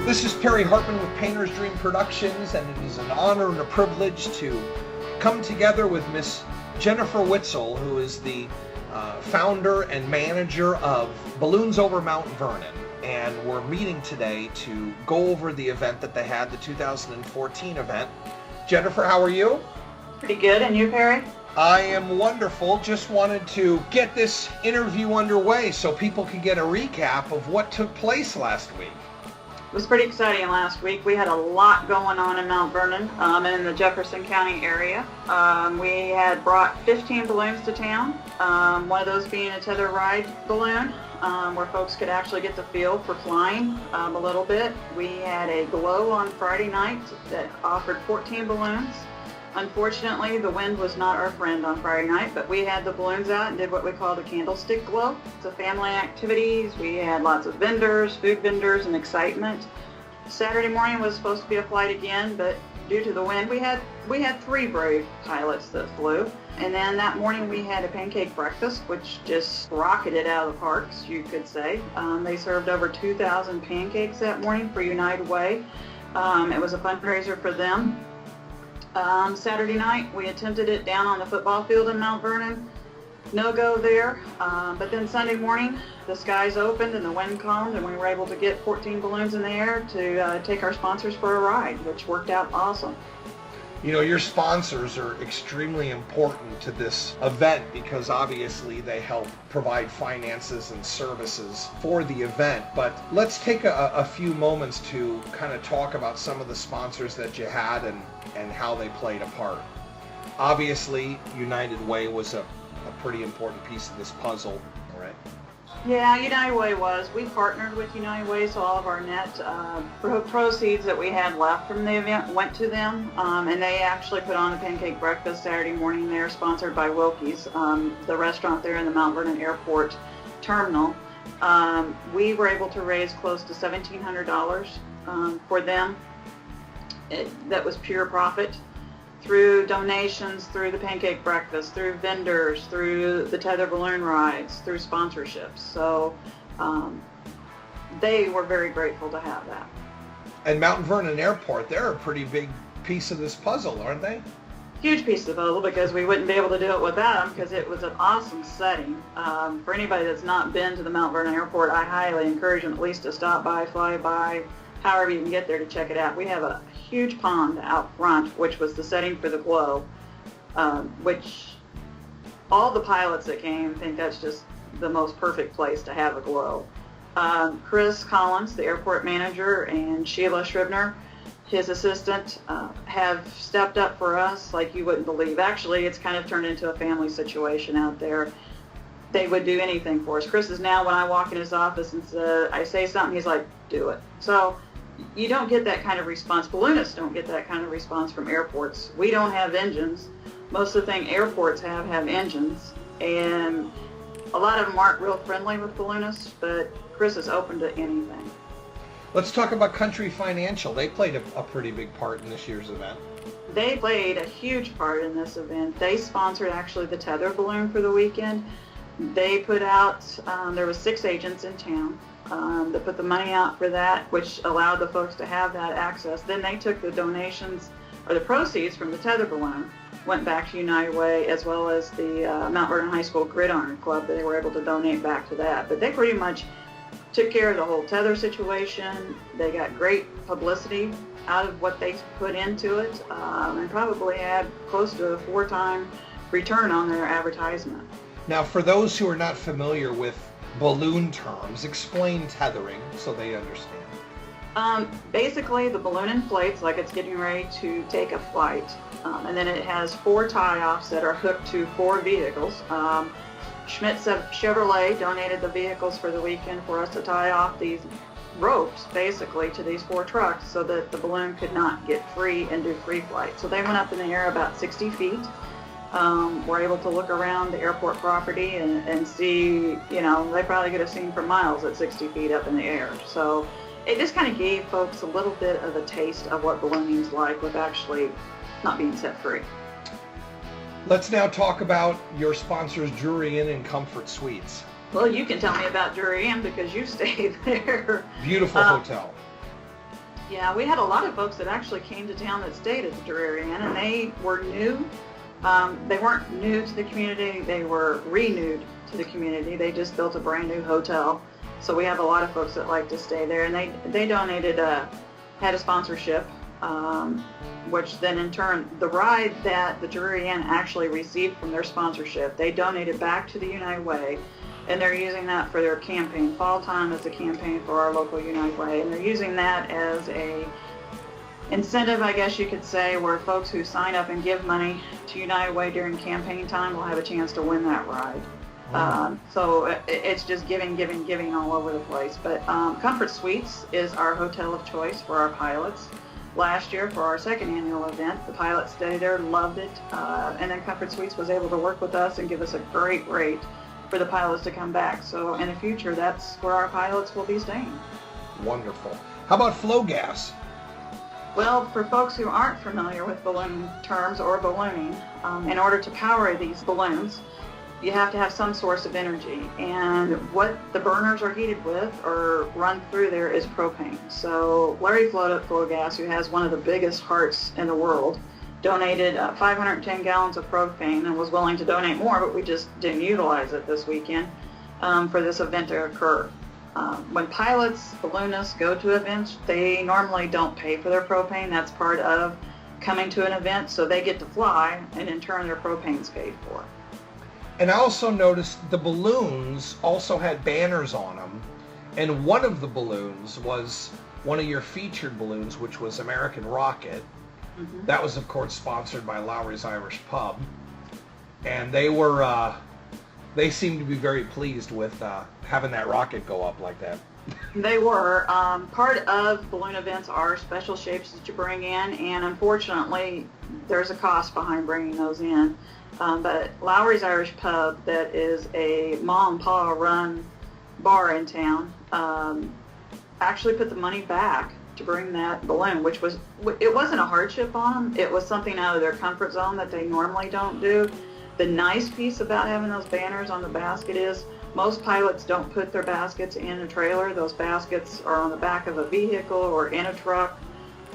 This is Perry Hartman with Painter's Dream Productions, and it is an honor and a privilege to come together with Miss Jennifer Witzel, who is the founder and manager of Balloons Over Mount Vernon. And we're meeting today to go over the event that they had, the 2014 event. Jennifer, how are you? Pretty good, and you, Perry? I am wonderful. Just wanted to get this interview underway so people can get a recap of what took place last week. It was pretty exciting last week. We had a lot going on in Mount Vernon and in the Jefferson County area. We had brought 15 balloons to town, one of those being a tether ride balloon, where folks could actually get the feel for flying a little bit. We had a glow on Friday night that offered 14 balloons. Unfortunately, the wind was not our friend on Friday night, but we had the balloons out and did what we call the candlestick glow. It's a family activities. We had lots of vendors, food vendors, and excitement. Saturday morning was supposed to be a flight again, but due to the wind, we had 3 brave pilots that flew. And then that morning we had a pancake breakfast, which just rocketed out of the parks, you could say. They served over 2,000 pancakes that morning for United Way. It was a fundraiser for them. Saturday night, we attempted it down on the football field in Mount Vernon. No go there. But then Sunday morning, the skies opened and the wind calmed, and we were able to get 14 balloons in the air to take our sponsors for a ride, which worked out awesome. You know, your sponsors are extremely important to this event because obviously they help provide finances and services for the event. But let's take a few moments to kind of talk about some of the sponsors that you had and how they played a part. Obviously, United Way was a pretty important piece of this puzzle, right? Yeah, United Way was. We partnered with United Way, so all of our net proceeds that we had left from the event went to them, and they actually put on a pancake breakfast Saturday morning there, sponsored by Wilkie's, the restaurant there in the Mount Vernon Airport terminal. We were able to raise close to $1,700 for them. That was pure profit, through donations, through the pancake breakfast, through vendors, through the tether balloon rides, through sponsorships. So they were very grateful to have that. And Mount Vernon Airport, they're a pretty big piece of this puzzle, aren't they? Huge piece of the puzzle, because we wouldn't be able to do it without them, because it was an awesome setting. For anybody that's not been to the Mount Vernon Airport, I highly encourage them at least to stop by, fly by, however you can get there to check it out. We have a huge pond out front, which was the setting for the glow, which all the pilots that came think that's just the most perfect place to have a glow. Chris Collins, the airport manager, and Sheila Shribner, his assistant, have stepped up for us like you wouldn't believe. Actually, it's kind of turned into a family situation out there. They would do anything for us. Chris is now, when I walk in his office and I say something, he's like, do it. So you don't get that kind of response. Balloonists don't get that kind of response from airports. We don't have engines. Most of the thing airports have engines, and a lot of them aren't real friendly with balloonists, but Chris is open to anything. Let's talk about Country Financial. They played a pretty big part in this year's event. They played a huge part in this event. They sponsored actually the tether balloon for the weekend. They put out, there was 6 agents in town that put the money out for that, which allowed the folks to have that access. Then they took the donations, or the proceeds from the tether balloon, went back to United Way, as well as the Mount Vernon High School Gridiron Club. They were able to donate back to that. But they pretty much took care of the whole tether situation. They got great publicity out of what they put into it, and probably had close to a 4-time return on their advertisement. Now, for those who are not familiar with balloon terms, explain tethering so they understand. Basically, the balloon inflates like it's getting ready to take a flight, and then it has 4 tie-offs that are hooked to 4 vehicles. Schmidt Chevrolet donated the vehicles for the weekend for us to tie off these ropes, basically, to these 4 trucks so that the balloon could not get free and do free flight. So they went up in the air about 60 feet. We're able to look around the airport property and see, you know, they probably could have seen for miles at 60 feet up in the air. So it just kind of gave folks a little bit of a taste of what ballooning's like with actually not being set free. Let's now talk about your sponsors, Drury Inn and Comfort Suites. Well, you can tell me about Drury Inn because you stayed there. Beautiful hotel. Yeah, we had a lot of folks that actually came to town that stayed at the Drury Inn, and they were new. They weren't new to the community, they were renewed to the community. They just built a brand new hotel. So we have a lot of folks that like to stay there, and they donated, had a sponsorship, which then in turn, the ride that the Drury Inn actually received from their sponsorship, they donated back to the United Way, and they're using that for their campaign. Fall time is a campaign for our local United Way, and they're using that as a incentive, I guess you could say, where folks who sign up and give money to United Way during campaign time will have a chance to win that ride. So it's just giving all over the place. But Comfort Suites is our hotel of choice for our pilots. Last year, for our second annual event, the pilots stayed there, loved it, and then Comfort Suites was able to work with us and give us a great rate for the pilots to come back. So in the future, that's where our pilots will be staying. Wonderful. How about flow gas? Well, for folks who aren't familiar with balloon terms or ballooning, in order to power these balloons, you have to have some source of energy, and what the burners are heated with or run through there is propane. So Larry Float Up Flow Gas, who has one of the biggest hearts in the world, donated 510 gallons of propane and was willing to donate more, but we just didn't utilize it this weekend for this event to occur. When pilots, balloonists go to events, they normally don't pay for their propane. That's part of coming to an event, so they get to fly, and in turn their propane's paid for. And I also noticed the balloons also had banners on them, and one of the balloons was one of your featured balloons, which was American Rocket. Mm-hmm. That was, of course, sponsored by Lowry's Irish Pub, and they seemed to be very pleased with having that rocket go up like that. They were. Part of balloon events are special shapes that you bring in, and unfortunately, there's a cost behind bringing those in. But Lowry's Irish Pub, that is a mom and pa run bar in town, actually put the money back to bring that balloon, it wasn't a hardship on them. It was something out of their comfort zone that they normally don't do. The nice piece about having those banners on the basket is most pilots don't put their baskets in a trailer. Those baskets are on the back of a vehicle or in a truck,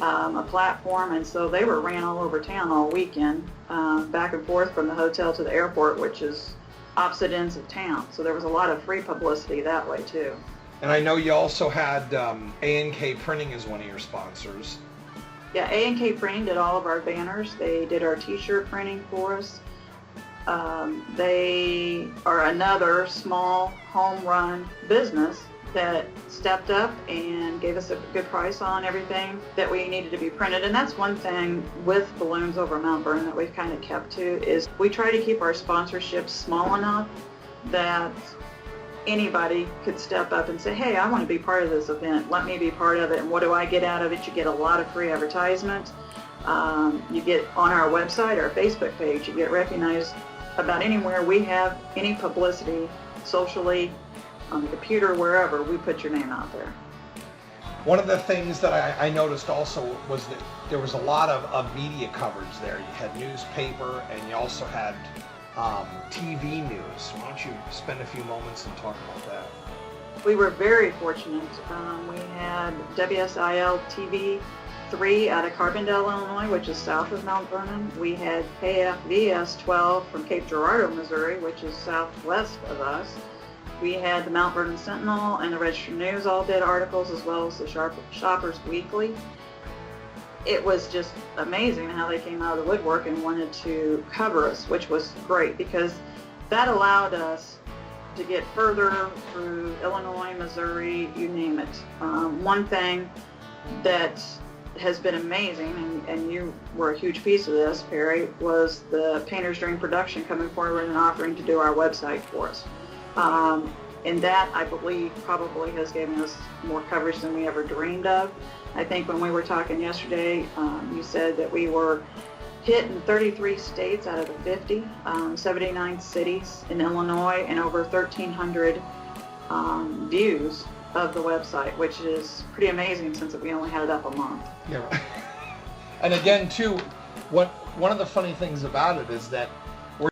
a platform, and so they were ran all over town all weekend, back and forth from the hotel to the airport, which is opposite ends of town. So there was a lot of free publicity that way too. And I know you also had A&K Printing as one of your sponsors. Yeah, A&K Printing did all of our banners. They did our t-shirt printing for us. They are another small home run business that stepped up and gave us a good price on everything that we needed to be printed. And that's one thing with balloons over Mount Vernon that we've kind of kept to, is we try to keep our sponsorships small enough that anybody could step up and say, hey, I want to be part of this event. Let me be part of it. And what do I get out of it? You get a lot of free advertisement. You get on our website, our Facebook page, you get recognized about anywhere we have any publicity, socially, on the computer, wherever, we put your name out there. One of the things that I noticed also was that there was a lot of media coverage there. You had newspaper, and you also had TV news. Why don't you spend a few moments and talk about that? We were very fortunate. We had WSIL TV 3 out of Carbondale, Illinois, which is south of Mount Vernon. We had KFVS 12 from Cape Girardeau, Missouri, which is southwest of us. We had the Mount Vernon Sentinel and the Register News all did articles, as well as the Shoppers Weekly. It was just amazing how they came out of the woodwork and wanted to cover us, which was great because that allowed us to get further through Illinois, Missouri, you name it. One thing that has been amazing, and you were a huge piece of this, Perry, was the Painter's Dream Production coming forward and offering to do our website for us. And that, I believe, probably has given us more coverage than we ever dreamed of. I think when we were talking yesterday, you said that we were hit in 33 states out of the 50, 79 cities in Illinois, and over 1,300 views of the website, which is pretty amazing since we only had it up a month. Yeah. And again, too, one of the funny things about it is that